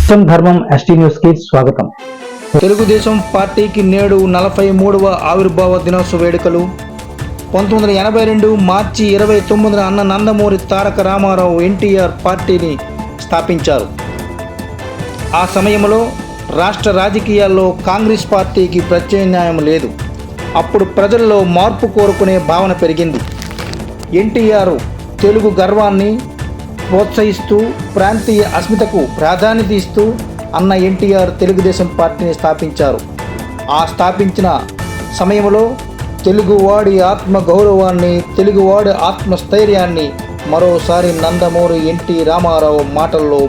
ఇష్టం ధర్మం ST news కి స్వాగతం. తెలుగుదేశం పార్టీకి నేడు 43వ ఆవిర్భావ దినోత్సవ వేడుకలు. 1982 మార్చి 29న అన్న నందమూరి తారక రామారావు ఎన్టీఆర్ పార్టీని స్థాపించారు. ఆ సమయంలో రాష్ట్ర రాజకీయాల్లో కాంగ్రెస్ పార్టీకి ప్రత్యామ్నాయం లేదు. అప్పుడు ప్రజల్లో మార్పు కోరుకునే భావన పెరిగింది. ఎన్టీఆర్ తెలుగు గర్వాన్ని ప్రోత్సహిస్తూ ప్రాంతీయ అస్మితకు ప్రాధాన్యత ఇస్తూ అన్న ఎన్టీఆర్ తెలుగుదేశం పార్టీని స్థాపించారు. ఆ స్థాపించిన సమయంలో తెలుగువాడి ఆత్మ గౌరవాన్ని, తెలుగువాడి ఆత్మస్థైర్యాన్ని మరోసారి నందమూరి ఎన్టీ రామారావు మాటల్లో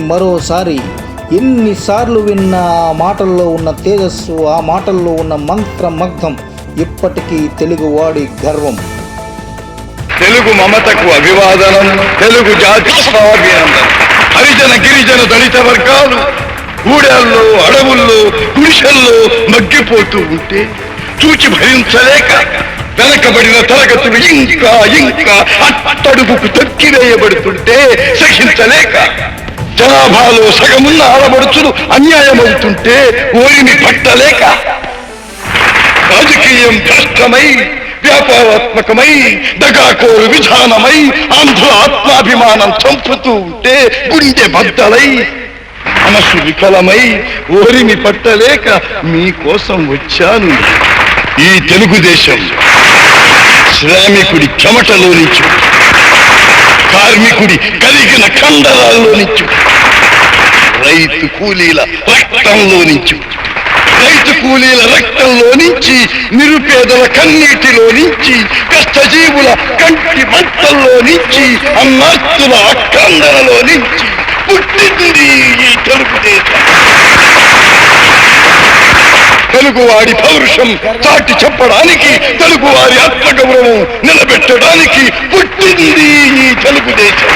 మరోసారి ఎన్నిసార్లు విన్న ఆ మాటల్లో ఉన్న తేజస్సు, ఆ మాటల్లో ఉన్న మంత్రమగ్ధం ఇప్పటికీ తెలుగువాడి గర్వం. తెలుగు మమతకు అభివాదనం. తెలుగు జాతి స్వాభినందనం. హరిజన గిరిజన దళిత వర్గాలు ఊడల్లో, అడవుల్లో, గుడిసెల్లో మగ్గిపోతూ ఉంటే చూచి భరించలేక వెనకబడిన తరగతులు ఇంకా అట్టడుగుకు తొక్కివేయబడుతుంటే సహించలేక జనాభాలో సగమున్న ఆడబడుచులు అన్యాయమవుతుంటే ఓరిని పట్టలేక రాజకీయం భ్రష్టమై, వ్యాపారాత్మకమై, దగాకోరు విధానమై ఆంధ్ర ఆత్మాభిమానం చంపుతూ ఉంటే గుండె బద్దలై మనసు విఫలమై ఓరిని పట్టలేక మీకోసం వచ్చాను. ఈ తెలుగుదేశం శ్రామికుడి చెమటలో నుంచి, కార్మికుడి కరిగిన కండరాల్లో నుంచి, రైతు కూలీల రక్తంలో నుంచి, నిరుపేదల కన్నీటిలో నుంచి, కష్టజీవుల కంటి మంటల్లో నుంచి, అన్నాస్తుల అక్రందనలో నుంచి పుట్టింది ఈ తెలుగుదేశం. తెలుగువాడి పౌరుషం చాటి చెప్పడానికి, తెలుగువారి ఆత్మగౌరవం నిలబెట్టడానికి పుట్టింది ఈ తెలుగుదేశం.